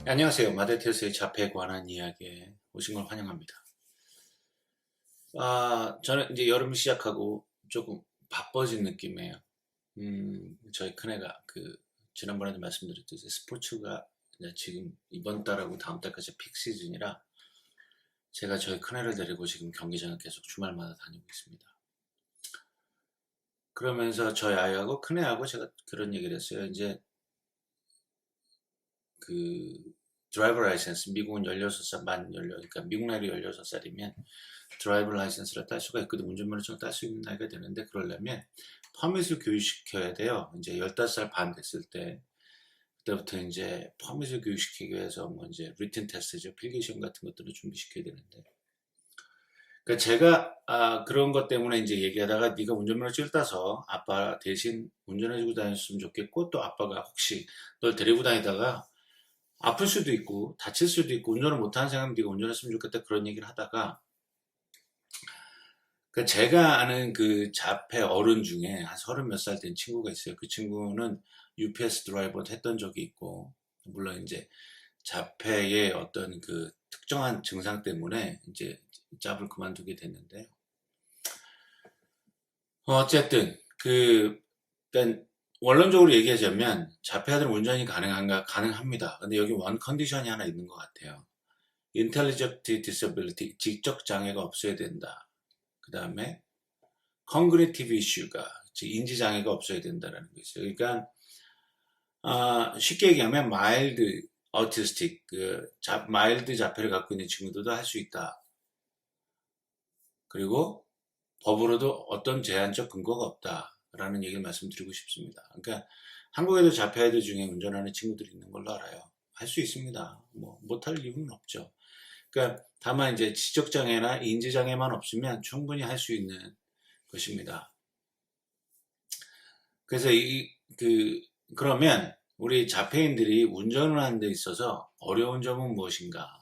네, 안녕하세요. 마데테스의 자폐에 관한 이야기에 오신 걸 환영합니다. 저는 이제 여름이 시작하고 조금 바빠진 느낌이에요. 저희 큰애가 지난번에도 말씀드렸듯이 스포츠가 이제 지금 이번 달하고 다음 달까지 픽 시즌이라 제가 저희 큰애를 데리고 지금 경기장을 계속 주말마다 다니고 있습니다. 그러면서 저희 아이하고 큰애하고 제가 그런 얘기를 했어요. 이제 그 드라이버 라이센스 미국은 16살 그러니까 미국 나이로 16살이면 드라이버 라이센스를 딸 수가 있거든. 운전면허증을 딸 수 있는 나이가 되는데 그러려면 퍼밋을 교육시켜야 돼요. 이제 15살 반 됐을 때 그때부터 이제 퍼밋을 교육시키기 위해서 뭐 이제 리튼 테스트죠. 필기시험 같은 것들을 준비시켜야 되는데 그러니까 제가 그런 것 때문에 이제 얘기하다가 네가 운전면허증을 따서 아빠 대신 운전해주고 다녔으면 좋겠고 또 아빠가 혹시 널 데리고 다니다가 아플 수도 있고 다칠 수도 있고 운전을 못하는 사람은 네가 운전했으면 좋겠다 그런 얘기를 하다가 제가 아는 그 자폐 어른 중에 한 30 몇 살 된 친구가 있어요. 그 친구는 UPS 드라이버도 했던 적이 있고 물론 이제 자폐의 어떤 그 특정한 증상 때문에 이제 잡을 그만두게 됐는데 어쨌든 일단 원론적으로 얘기하자면 자폐아들은 운전이 가능한가? 가능합니다. 근데 여기 원 컨디션이 하나 있는 것 같아요. Intelligent Disability, 지적 장애가 없어야 된다. 그 다음에 Cognitive Issue가 인지 장애가 없어야 된다라는 거 있어요. 그러니까 쉽게 얘기하면 마일드 어티스틱, 마일드 자폐를 갖고 있는 친구들도 할 수 있다. 그리고 법으로도 어떤 제한적 근거가 없다라는 얘기를 말씀드리고 싶습니다. 그러니까 한국에도 자폐아들 중에 운전하는 친구들이 있는 걸로 알아요. 할 수 있습니다. 뭐 못할 이유는 없죠. 그러니까 다만 이제 지적장애나 인지장애만 없으면 충분히 할 수 있는 것입니다. 그래서 그러면 우리 자폐인들이 운전을 하는 데 있어서 어려운 점은 무엇인가?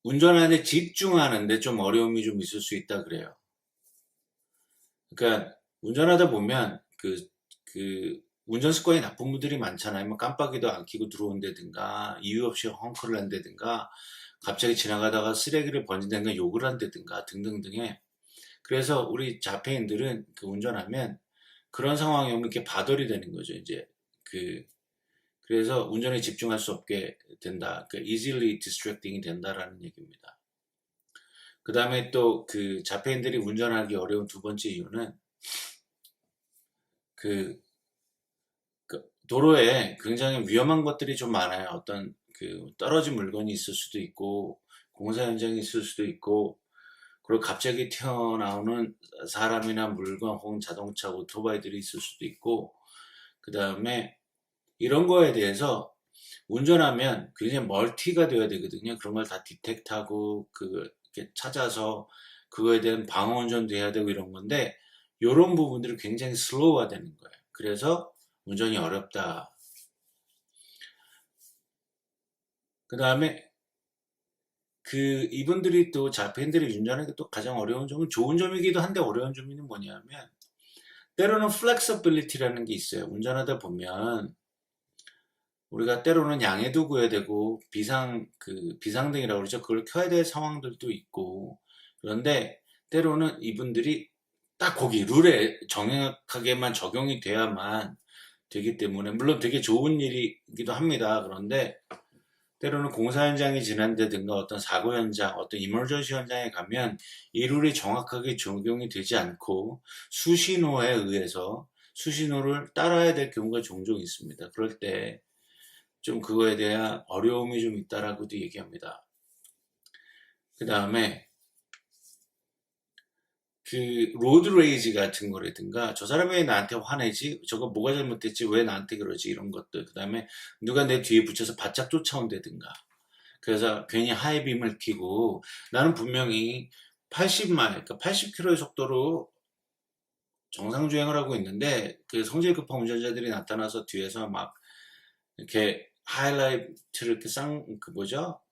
운전하는데 집중하는데 좀 어려움이 좀 있을 수 있다 그래요. 그러니까 운전하다 보면 운전 습관이 나쁜 분들이 많잖아요. 뭐 깜빡이도 안 켜고 들어온다든가 이유 없이 헝크를 한다든가 갑자기 지나가다가 쓰레기를 번진다든가 욕을 한다든가 등등등의 그래서 우리 자폐인들은 운전하면 그런 상황이 오면 이렇게 바돌이 되는 거죠. 이제 그래서 운전에 집중할 수 없게 된다. easily distracting이 된다라는 얘기입니다. 그 다음에 또 자폐인들이 운전하기 어려운 두 번째 이유는 도로에 굉장히 위험한 것들이 좀 많아요. 어떤 떨어진 물건이 있을 수도 있고 공사 현장이 있을 수도 있고 그리고 갑자기 튀어나오는 사람이나 물건 혹은 자동차, 오토바이들이 있을 수도 있고 그 다음에 이런 거에 대해서 운전하면 굉장히 멀티가 되어야 되거든요. 그런 걸 다 디텍트하고 이렇게 찾아서 그거에 대한 방어 운전도 해야 되고 이런 건데 이런 부분들이 굉장히 슬로우가 되는 거예요. 그래서 운전이 어렵다. 그 다음에 이분들이 또 자폐인들이 운전하기 또 가장 어려운 점은 좋은 점이기도 한데 어려운 점이 뭐냐면 때로는 플렉서빌리티라는 게 있어요. 운전하다 보면 우리가 때로는 양해도 구해야 되고 비상등이라고 그러죠. 그걸 켜야 될 상황들도 있고 그런데 때로는 이분들이 딱 거기 룰에 정확하게만 적용이 돼야만 되기 때문에 물론 되게 좋은 일이기도 합니다. 그런데 때로는 공사 현장이 지난다든가 어떤 사고 현장, 어떤 이머전시 현장에 가면 이 룰이 정확하게 적용이 되지 않고 수신호에 의해서 수신호를 따라야 될 경우가 종종 있습니다. 그럴 때 좀 그거에 대한 어려움이 좀 있다라고도 얘기합니다. 그 다음에 로드 레이지 같은 거라든가 저 사람이 왜 나한테 화내지? 저거 뭐가 잘못됐지? 왜 나한테 그러지? 이런 것들. 그 다음에 누가 내 뒤에 붙여서 바짝 쫓아온다든가. 그래서 괜히 하이빔을 켜고 나는 분명히 80마일, 그러니까 80km의 속도로 정상 주행을 하고 있는데 성질 급한 운전자들이 나타나서 뒤에서 막 이렇게 하이라이트를 이렇게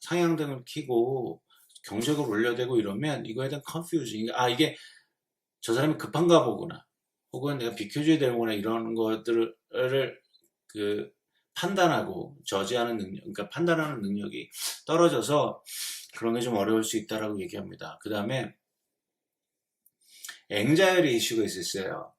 상향등을 켜고 경적을 올려대고 이러면 이거에 대한 컨퓨징, 이게 저 사람이 급한가 보구나. 혹은 내가 비켜줘야 되는구나 이런 것들을 판단하고 저지하는 능력, 그러니까 판단하는 능력이 떨어져서 그런 게 좀 어려울 수 있다라고 얘기합니다. 그 다음에 앵자이리 이슈가 있었어요.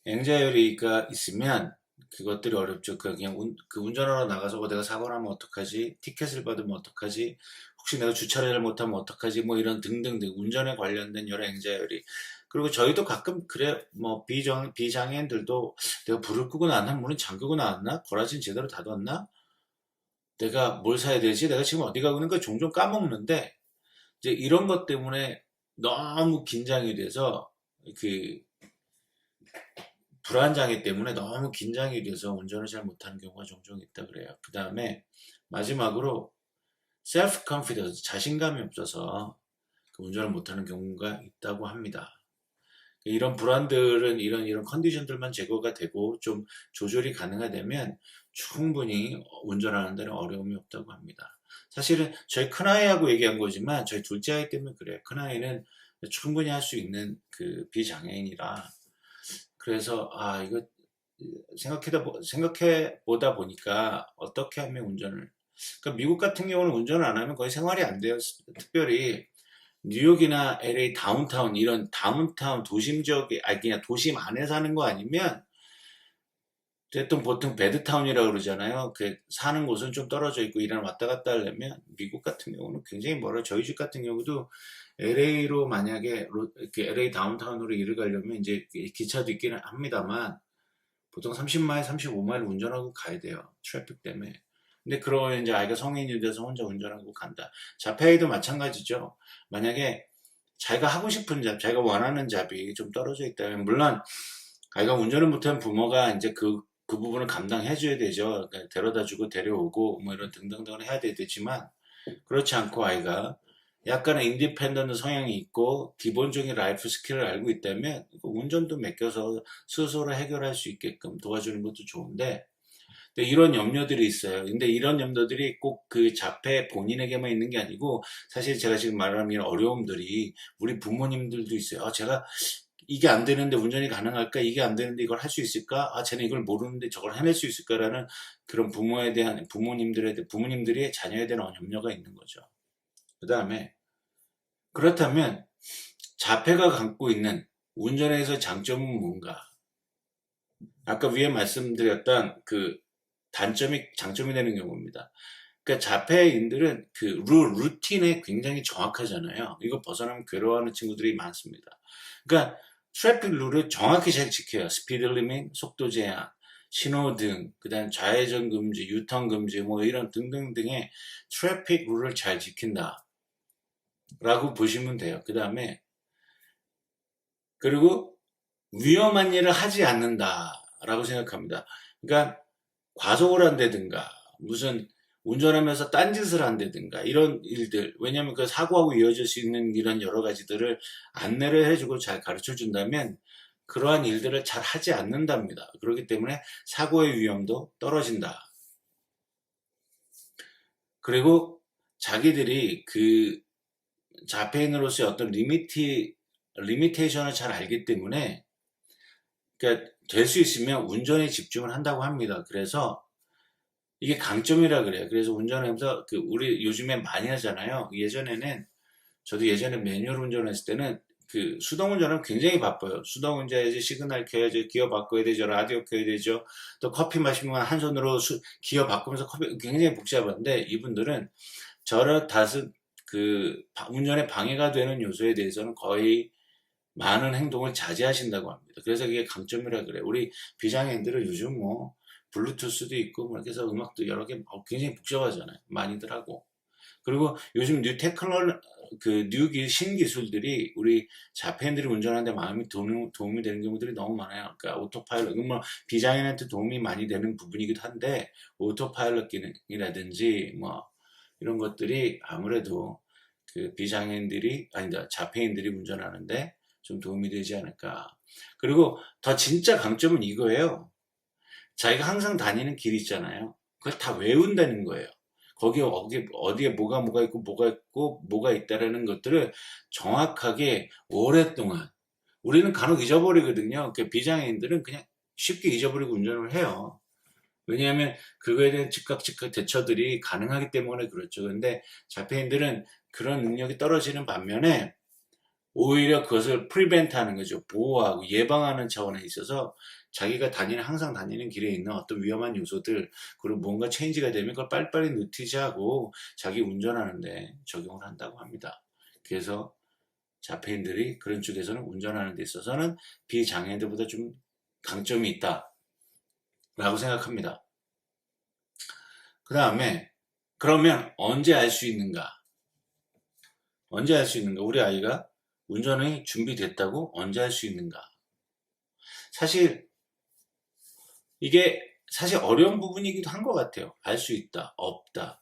앵자이리가 있으면 그것들이 어렵죠. 그냥 운전하러 나가서 내가 사고 나면 어떡하지? 티켓을 받으면 어떡하지? 혹시 내가 주차를 잘못하면 어떡하지? 뭐 이런 등등등 운전에 관련된 여러 앵자이리. 그리고 저희도 가끔 그래 뭐 비장애인들도 내가 불을 끄고 나왔나? 문은 잠그고 나왔나? 거라진 제대로 닫았나? 내가 뭘 사야 되지? 내가 지금 어디 가고 있는가? 종종 까먹는데 이제 이런 것 때문에 너무 긴장이 돼서 그 불안장애 때문에 너무 긴장이 돼서 운전을 잘 못하는 경우가 종종 있다 그래요. 그 다음에 마지막으로 self confidence, 자신감이 없어서 운전을 못하는 경우가 있다고 합니다. 이런 불안들은 이런 컨디션들만 제거가 되고 좀 조절이 가능하다면 충분히 운전하는 데는 어려움이 없다고 합니다. 사실은 저희 큰아이하고 얘기한 거지만 저희 둘째 아이 때문에 그래요. 큰아이는 충분히 할 수 있는 비장애인이라 그래서 이거 생각해 보다 보니까 어떻게 하면 운전을 그러니까 미국 같은 경우는 운전을 안 하면 거의 생활이 안 돼요. 특별히 뉴욕이나 LA 다운타운 이런 다운타운 도심 지역에 그냥 도심 안에 사는 거 아니면 보통 배드타운이라고 그러잖아요. 사는 곳은 좀 떨어져 있고 일을 왔다 갔다 하려면 미국 같은 경우는 굉장히 멀어요. 저희 집 같은 경우도 LA로 만약에 LA 다운타운으로 일을 가려면 이제 기차도 있기는 합니다만 보통 30마일, 35마일 운전하고 가야 돼요. 트래픽 때문에. 근데 그러면 이제 아이가 성인이 돼서 혼자 운전하고 간다. 자폐아이도 마찬가지죠. 만약에 자기가 하고 싶은 잡, 자기가 원하는 잡이 좀 떨어져 있다면 물론 아이가 운전을 못하는 부모가 이제 그 부분을 감당해줘야 되죠. 그러니까 데려다주고 데려오고 뭐 이런 등등등을 해야 되지만 그렇지 않고 아이가 약간의 인디펜던트 성향이 있고 기본적인 라이프 스킬을 알고 있다면 운전도 맡겨서 스스로 해결할 수 있게끔 도와주는 것도 좋은데 이런 염려들이 있어요. 근데 이런 염려들이 꼭 그 자폐 본인에게만 있는 게 아니고 사실 제가 지금 말하는 이런 어려움들이 우리 부모님들도 있어요. 제가 이게 안 되는데 운전이 가능할까? 이게 안 되는데 이걸 할 수 있을까? 쟤는 이걸 모르는데 저걸 해낼 수 있을까라는 그런 부모님들이 자녀에 대한 염려가 있는 거죠. 그 다음에 그렇다면 자폐가 갖고 있는 운전에서 장점은 뭔가? 아까 위에 말씀드렸던 장점이 되는 경우입니다. 그러니까 자폐인들은 루틴에 굉장히 정확하잖아요. 이거 벗어나면 괴로워하는 친구들이 많습니다. 그러니까 트래픽 룰을 정확히 잘 지켜요. 스피드 리밋, 속도 제한, 신호등, 그다음 좌회전 금지, 유턴 금지, 뭐 이런 등등등의 트래픽 룰을 잘 지킨다. 라고 보시면 돼요. 그 다음에 그리고 위험한 일을 하지 않는다라고 생각합니다. 그러니까 과속을 한다든가 무슨 운전하면서 딴짓을 한다든가 이런 일들 왜냐하면 그 사고하고 이어질 수 있는 이런 여러 가지들을 안내를 해주고 잘 가르쳐 준다면 그러한 일들을 잘 하지 않는답니다. 그렇기 때문에 사고의 위험도 떨어진다. 그리고 자기들이 자폐인으로서의 어떤 리미테이션을 잘 알기 때문에 그러니까 될 수 있으면 운전에 집중을 한다고 합니다. 그래서 이게 강점이라 그래요. 그래서 운전하면서 우리 요즘에 많이 하잖아요. 저도 예전에 매뉴얼 운전했을 때는 수동 운전은 굉장히 바빠요. 수동 운전해야지 시그널 켜야지 기어 바꿔야 되죠. 라디오 켜야 되죠. 또 커피 마시면 한 손으로 기어 바꾸면서 굉장히 복잡한데 이분들은 저런 운전에 방해가 되는 요소에 대해서는 거의 많은 행동을 자제하신다고 합니다. 그래서 그게 강점이라 그래요. 우리 비장애인들은 요즘 뭐 블루투스도 있고 뭐 이렇게 해서 음악도 여러 개 굉장히 복잡하잖아요. 많이들 하고. 그리고 요즘 신기술들이 우리 자폐인들이 운전하는데 도움이 되는 경우들이 너무 많아요. 그러니까 오토파일럿, 뭐 비장애인한테 도움이 많이 되는 부분이기도 한데 오토파일럿 기능이라든지 뭐 이런 것들이 아무래도 자폐인들이 운전하는데 좀 도움이 되지 않을까. 그리고 더 진짜 강점은 이거예요. 자기가 항상 다니는 길 있잖아요. 그걸 다 외운다는 거예요. 거기에 어디에 뭐가 있고 뭐가 있다라는 것들을 정확하게 오랫동안 우리는 간혹 잊어버리거든요. 비장애인들은 그냥 쉽게 잊어버리고 운전을 해요. 왜냐하면 그거에 대한 즉각 대처들이 가능하기 때문에 그렇죠. 근데 자폐인들은 그런 능력이 떨어지는 반면에 오히려 그것을 프리벤트하는 거죠. 보호하고 예방하는 차원에 있어서 자기가 항상 다니는 길에 있는 어떤 위험한 요소들, 그리고 뭔가 체인지가 되면 그걸 빨리빨리 노티지하고 자기 운전하는데 적용을 한다고 합니다. 그래서 자폐인들이 그런 쪽에서는 운전하는 데 있어서는 비장애인들보다 좀 강점이 있다라고 생각합니다. 그 다음에 그러면 언제 알 수 있는가? 언제 알 수 있는가? 우리 아이가 운전이 준비됐다고 언제 알 수 있는가? 사실 이게 사실 어려운 부분이기도 한 것 같아요. 알 수 있다, 없다.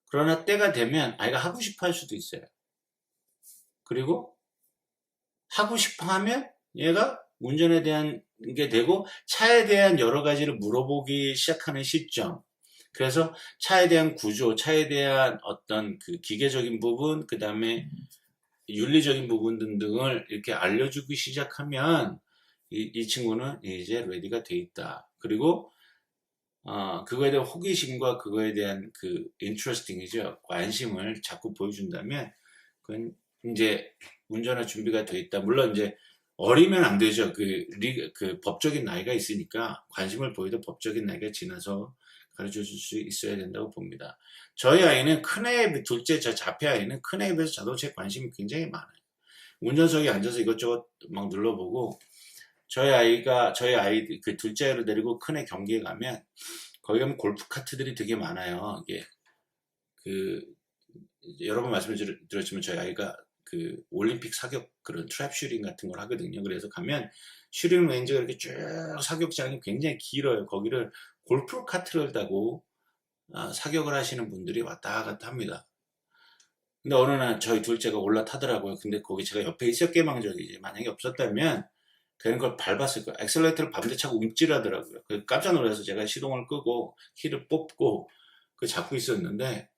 그러나 때가 되면 아이가 하고 싶어 할 수도 있어요. 그리고 하고 싶어 하면 얘가 운전에 대한 게 되고 차에 대한 여러 가지를 물어보기 시작하는 시점. 그래서 차에 대한 구조, 차에 대한 어떤 그 기계적인 부분, 그 다음에 윤리적인 부분 등등을 이렇게 알려주기 시작하면 이 친구는 이제 레디가 돼 있다. 그리고 그거에 대한 호기심과 그거에 대한 그 인트러스팅이죠. 관심을 자꾸 보여준다면 그건 이제 운전할 준비가 돼 있다. 물론 이제 어리면 안 되죠. 그 법적인 나이가 있으니까 관심을 보여도 법적인 나이가 지나서 가르쳐 줄 수 있어야 된다고 봅니다. 저희 아이는 둘째 저 자폐 아이는 큰애에 비해서 자동차에 관심이 굉장히 많아요. 운전석에 앉아서 이것저것 막 눌러보고 저희 아이 그 둘째 아이를 데리고 큰애 경기에 가면 거기 가면 골프 카트들이 되게 많아요. 이게 그 여러 번 말씀을 드렸지만 저희 아이가 그 올림픽 사격 그런 트랩 슈팅 같은 걸 하거든요. 그래서 가면 슈팅 레인지가 이렇게 쭉 사격장이 굉장히 길어요. 거기를 골프 카트를 타고 사격을 하시는 분들이 왔다 갔다 합니다. 근데 어느 날 저희 둘째가 올라타더라고요. 근데 거기 제가 옆에 있었게망정이지. 만약에 없었다면 그런 걸 밟았을 거예요. 엑셀레이터를 밤새 차고 움찔하더라고요. 깜짝 놀라서 제가 시동을 끄고 키를 뽑고 그 잡고 있었는데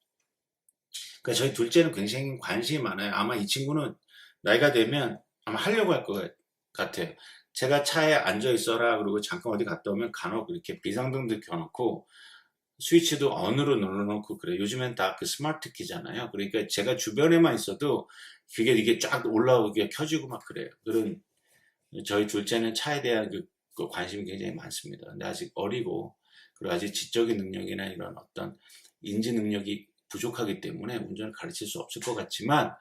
그러니까 저희 둘째는 굉장히 관심이 많아요. 아마 이 친구는 나이가 되면 아마 하려고 할 것 같아요. 제가 차에 앉아 있어라 그러고 잠깐 어디 갔다 오면 간혹 이렇게 비상등도 켜놓고 스위치도 언으로 눌러놓고 그래. 요즘엔 다 그 스마트 키잖아요. 그러니까 제가 주변에만 있어도 그게 이게 쫙 올라오게 켜지고 막 그래요. 그런 저희 둘째는 차에 대한 그 관심이 굉장히 많습니다. 근데 아직 어리고 그리고 아직 지적인 능력이나 이런 어떤 인지 능력이 부족하기 때문에 운전을 가르칠 수 없을 것 같지만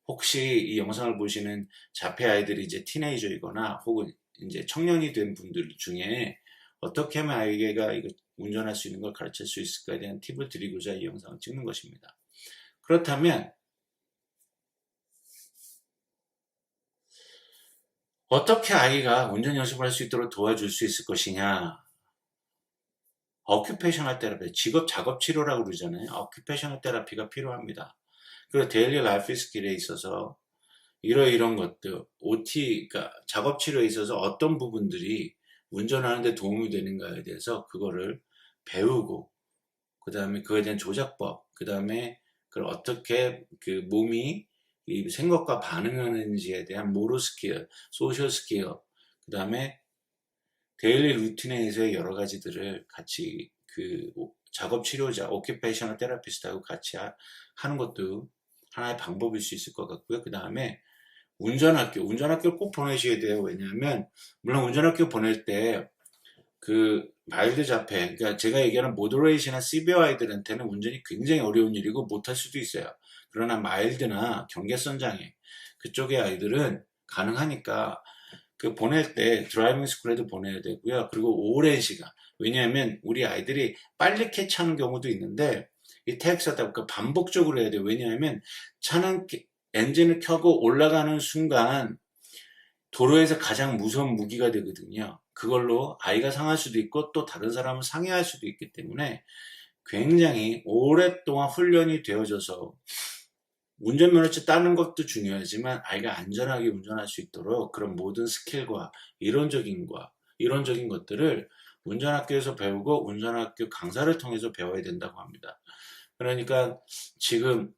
혹시 이 영상을 보시는 자폐 아이들이 이제 티네이저이거나 혹은 이제 청년이 된 분들 중에 어떻게 하면 아이가 이거 운전할 수 있는 걸 가르칠 수 있을까에 대한 팁을 드리고자 이 영상을 찍는 것입니다. 그렇다면 어떻게 아이가 운전 연습을 할 수 있도록 도와줄 수 있을 것이냐? 어큐페이셔널 테라피, 직업 작업 치료라고 그러잖아요. 어큐페이셔널 테라피가 필요합니다. 그리고 데일리 라이프 스킬에 있어서 이런 것들, OT, 그러니까 작업 치료에 있어서 어떤 부분들이 운전하는 데 도움이 되는가에 대해서 그거를 배우고 그 다음에 그거에 대한 조작법, 그 다음에 그걸 어떻게 그 몸이 이 생각과 반응하는지에 대한 모로 스킬, 소셜 스킬, 그 다음에 데일리 루틴에서의 여러 가지들을 같이 그 작업 치료자, 오큐페이셔널 테라피스트하고 같이 하는 것도 하나의 방법일 수 있을 것 같고요. 그 다음에 운전학교를 꼭 보내셔야 돼요. 왜냐하면 물론 운전학교 보낼 때 그 마일드 자폐, 그러니까 제가 얘기하는 모더레이시나 시비어 아이들한테는 운전이 굉장히 어려운 일이고 못할 수도 있어요. 그러나 마일드나 경계선 장애 그쪽의 아이들은 가능하니까 그 보낼 때 드라이빙 스쿨에도 보내야 되고요. 그리고 오랜 시간. 왜냐하면 우리 아이들이 빨리 캐치하는 경우도 있는데 이 택시하다 보니까 반복적으로 해야 돼요. 왜냐하면 차는 엔진을 켜고 올라가는 순간 도로에서 가장 무서운 무기가 되거든요. 그걸로 아이가 상할 수도 있고 또 다른 사람을 상해할 수도 있기 때문에 굉장히 오랫동안 훈련이 되어져서 운전면허증 따는 것도 중요하지만 아이가 안전하게 운전할 수 있도록 그런 모든 스킬과 이론적인 것들을 운전학교에서 배우고 운전학교 강사를 통해서 배워야 된다고 합니다. 그러니까 지금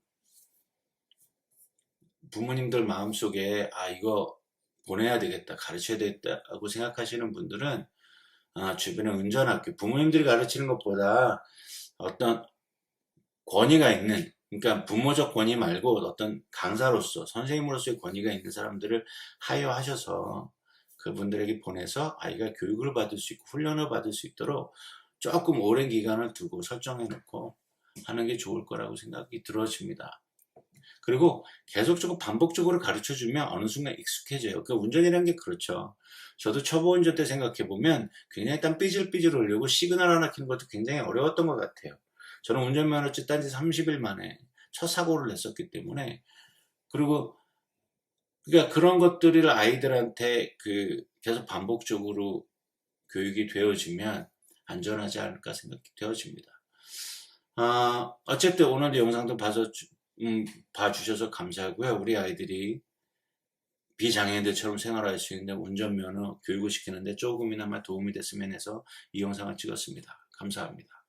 부모님들 마음속에 이거 보내야 되겠다, 가르쳐야 되겠다고 생각하시는 분들은 주변에 운전학교, 부모님들이 가르치는 것보다 어떤 권위가 있는, 그러니까 부모적 권위 말고 어떤 강사로서, 선생님으로서의 권위가 있는 사람들을 하여하셔서 그분들에게 보내서 아이가 교육을 받을 수 있고 훈련을 받을 수 있도록 조금 오랜 기간을 두고 설정해 놓고 하는 게 좋을 거라고 생각이 들어집니다. 그리고 계속적으로 반복적으로 가르쳐 주면 어느 순간 익숙해져요. 그 운전이라는 게 그렇죠. 저도 초보 운전 때 생각해 보면 굉장히 땀 삐질삐질 흘리고 시그널 하나 켜는 것도 굉장히 어려웠던 것 같아요. 저는 운전면허증 딴지 30일 만에 첫 사고를 냈었기 때문에. 그리고 그러니까 그런 것들을 아이들한테 계속 반복적으로 교육이 되어지면 안전하지 않을까 생각이 되어집니다. 어쨌든 오늘 영상도 봐주셔서 감사하고요. 우리 아이들이 비장애인들처럼 생활할 수 있는 운전면허 교육을 시키는데 조금이나마 도움이 됐으면 해서 이 영상을 찍었습니다. 감사합니다.